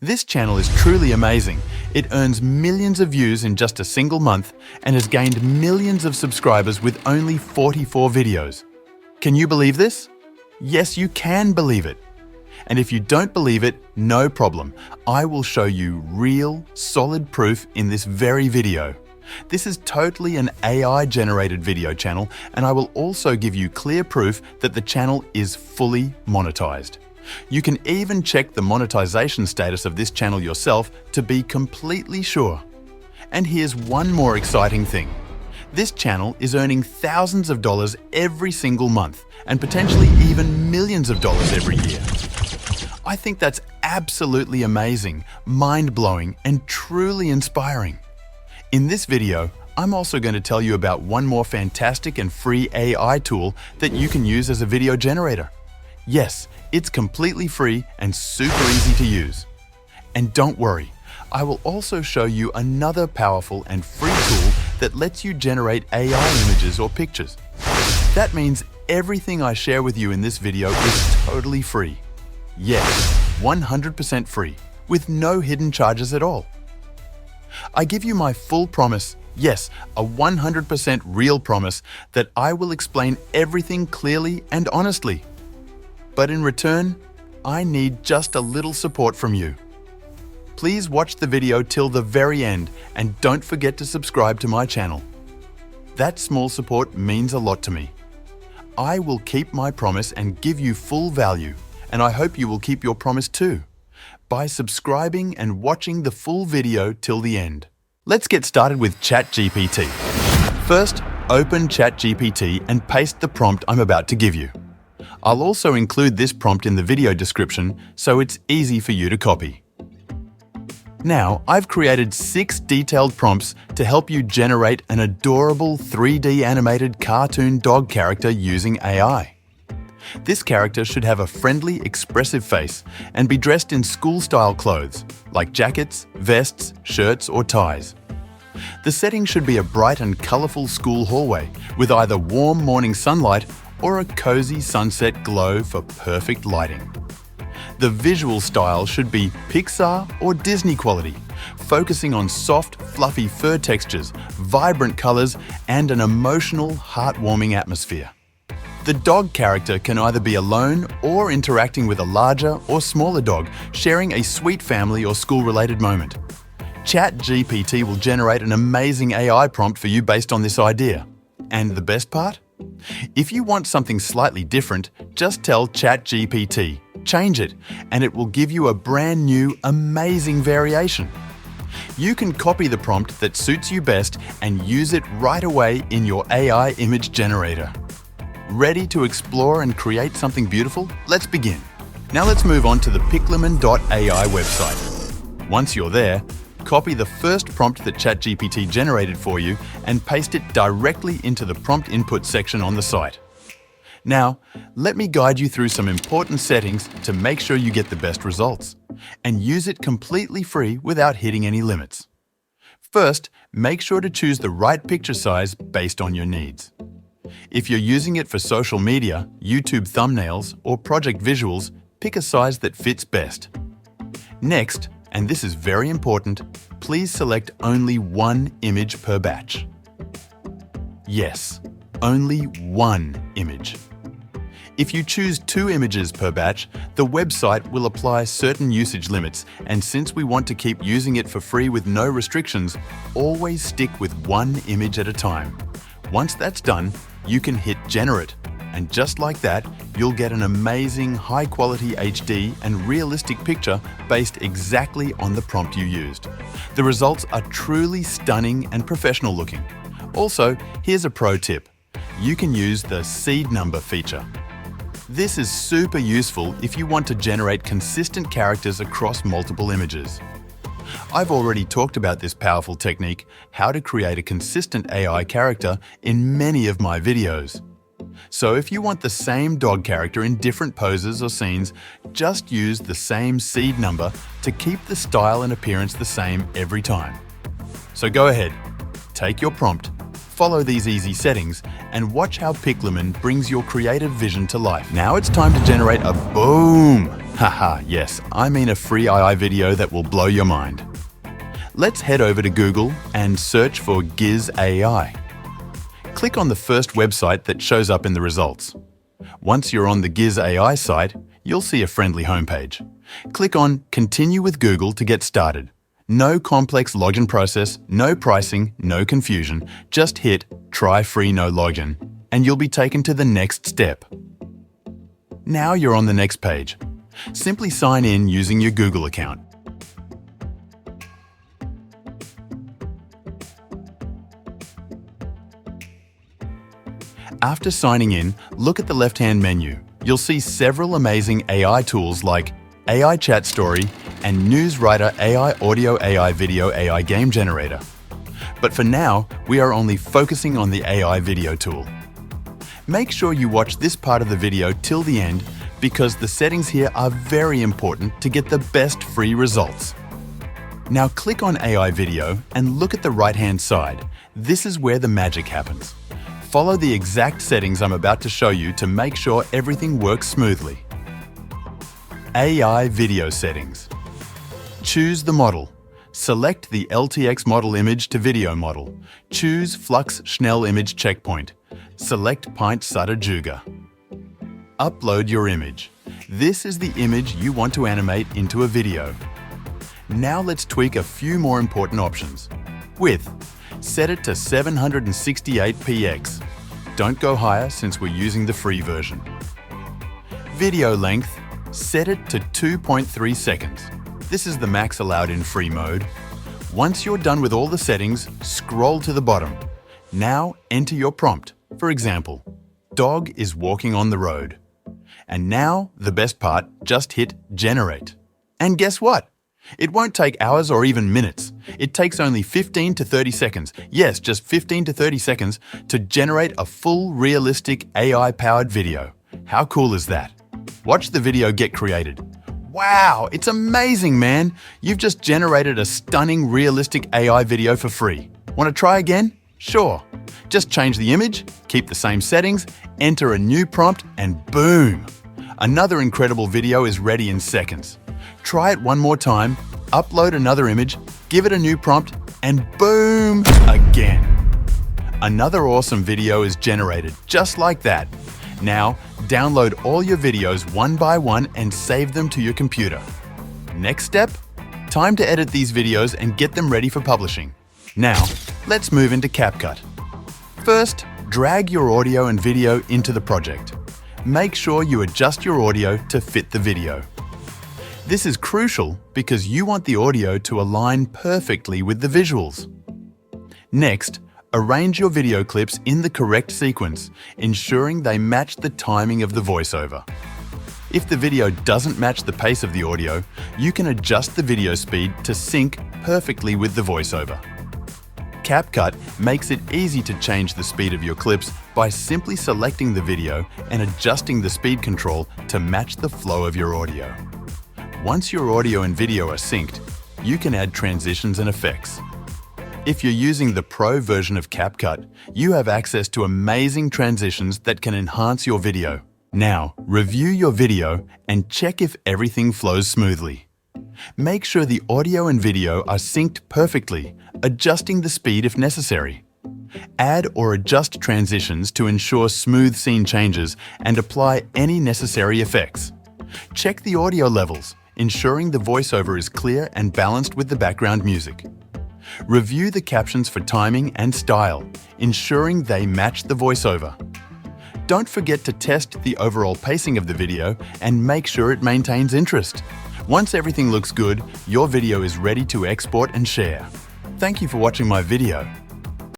This channel is truly amazing. It earns millions of views in just a single month and has gained millions of subscribers with only 44 videos. Can you believe this? Yes, you can believe it. And if you don't believe it, no problem. I will show you real, solid proof in this very video. This is totally an AI-generated video channel, and I will also give you clear proof that the channel is fully monetized. You can even check the monetization status of this channel yourself to be completely sure. And here's one more exciting thing. This channel is earning thousands of dollars every single month and potentially even millions of dollars every year. I think that's absolutely amazing, mind-blowing, and truly inspiring. In this video, I'm also going to tell you about one more fantastic and free AI tool that you can use as a video generator. Yes, it's completely free and super easy to use. And don't worry, I will also show you another powerful and free tool that lets you generate AI images or pictures. That means everything I share with you in this video is totally free. Yes, 100% free, with no hidden charges at all. I give you my full promise, yes, a 100% real promise, that I will explain everything clearly and honestly. But in return, I need just a little support from you. Please watch the video till the very end and don't forget to subscribe to my channel. That small support means a lot to me. I will keep my promise and give you full value, and I hope you will keep your promise too, by subscribing and watching the full video till the end. Let's get started with ChatGPT. First, open ChatGPT and paste the prompt I'm about to give you. I'll also include this prompt in the video description so it's easy for you to copy. Now, I've created 6 detailed prompts to help you generate an adorable 3D animated cartoon dog character using AI. This character should have a friendly, expressive face and be dressed in school-style clothes, like jackets, vests, shirts, or ties. The setting should be a bright and colorful school hallway with either warm morning sunlight or a cozy sunset glow for perfect lighting. The visual style should be Pixar or Disney quality, focusing on soft, fluffy fur textures, vibrant colors, and an emotional, heartwarming atmosphere. The dog character can either be alone or interacting with a larger or smaller dog, sharing a sweet family or school-related moment. ChatGPT will generate an amazing AI prompt for you based on this idea. And the best part? If you want something slightly different, just tell ChatGPT, change it, and it will give you a brand new, amazing variation. You can copy the prompt that suits you best and use it right away in your AI image generator. Ready to explore and create something beautiful? Let's begin. Now let's move on to the Piclumen AI website. Once you're there, copy the first prompt that ChatGPT generated for you and paste it directly into the prompt input section on the site. Now, let me guide you through some important settings to make sure you get the best results, and use it completely free without hitting any limits. First, make sure to choose the right picture size based on your needs. If you're using it for social media, YouTube thumbnails, or project visuals, pick a size that fits best. Next, and this is very important, please select only one image per batch. Yes, only one image. If you choose 2 images per batch, the website will apply certain usage limits, and since we want to keep using it for free with no restrictions, always stick with 1 image at a time. Once that's done, you can hit Generate, and just like that, you'll get an amazing high-quality HD and realistic picture based exactly on the prompt you used. The results are truly stunning and professional looking. Also, here's a pro tip. You can use the seed number feature. This is super useful if you want to generate consistent characters across multiple images. I've already talked about this powerful technique, how to create a consistent AI character, in many of my videos. So if you want the same dog character in different poses or scenes, just use the same seed number to keep the style and appearance the same every time. So go ahead, take your prompt, follow these easy settings, and watch how Piclumen brings your creative vision to life. Now it's time to generate a boom! Haha, yes, I mean a free AI video that will blow your mind. Let's head over to Google and search for Giz AI. Click on the first website that shows up in the results. Once you're on the Giz AI site, you'll see a friendly homepage. Click on Continue with Google to get started. No complex login process, no pricing, no confusion. Just hit Try Free No Login, and you'll be taken to the next step. Now you're on the next page. Simply sign in using your Google account. After signing in, look at the left-hand menu. You'll see several amazing AI tools like AI Chat Story and NewsWriter AI Audio, AI Video, AI Game Generator. But for now, we are only focusing on the AI Video tool. Make sure you watch this part of the video till the end because the settings here are very important to get the best free results. Now click on AI Video and look at the right-hand side. This is where the magic happens. Follow the exact settings I'm about to show you to make sure everything works smoothly. AI Video Settings. Choose the model. Select the LTX model image to video model. Choose Flux Schnell Image Checkpoint. Select Pint Sutter Juga. Upload your image. This is the image you want to animate into a video. Now let's tweak a few more important options. Width. Set it to 768px. Don't go higher since we're using the free version. Video length. Set it to 2.3 seconds. This is the max allowed in free mode. Once you're done with all the settings, scroll to the bottom. Now enter your prompt. For example, dog is walking on the road. And now, the best part, just hit generate. And guess what? It won't take hours or even minutes. It takes only 15 to 30 seconds, yes, just 15 to 30 seconds, to generate a full, realistic AI-powered video. How cool is that? Watch the video get created. Wow, it's amazing, man! You've just generated a stunning, realistic AI video for free. Want to try again? Sure. Just change the image, keep the same settings, enter a new prompt, and boom! Another incredible video is ready in seconds. Try it one more time, upload another image, give it a new prompt, and boom! Again. Another awesome video is generated just like that. Now, download all your videos one by one and save them to your computer. Next step? Time to edit these videos and get them ready for publishing. Now, let's move into CapCut. First, drag your audio and video into the project. Make sure you adjust your audio to fit the video. This is crucial because you want the audio to align perfectly with the visuals. Next, arrange your video clips in the correct sequence, ensuring they match the timing of the voiceover. If the video doesn't match the pace of the audio, you can adjust the video speed to sync perfectly with the voiceover. CapCut makes it easy to change the speed of your clips by simply selecting the video and adjusting the speed control to match the flow of your audio. Once your audio and video are synced, you can add transitions and effects. If you're using the Pro version of CapCut, you have access to amazing transitions that can enhance your video. Now, review your video and check if everything flows smoothly. Make sure the audio and video are synced perfectly, adjusting the speed if necessary. Add or adjust transitions to ensure smooth scene changes and apply any necessary effects. Check the audio levels, ensuring the voiceover is clear and balanced with the background music. Review the captions for timing and style, ensuring they match the voiceover. Don't forget to test the overall pacing of the video and make sure it maintains interest. Once everything looks good, your video is ready to export and share. Thank you for watching my video.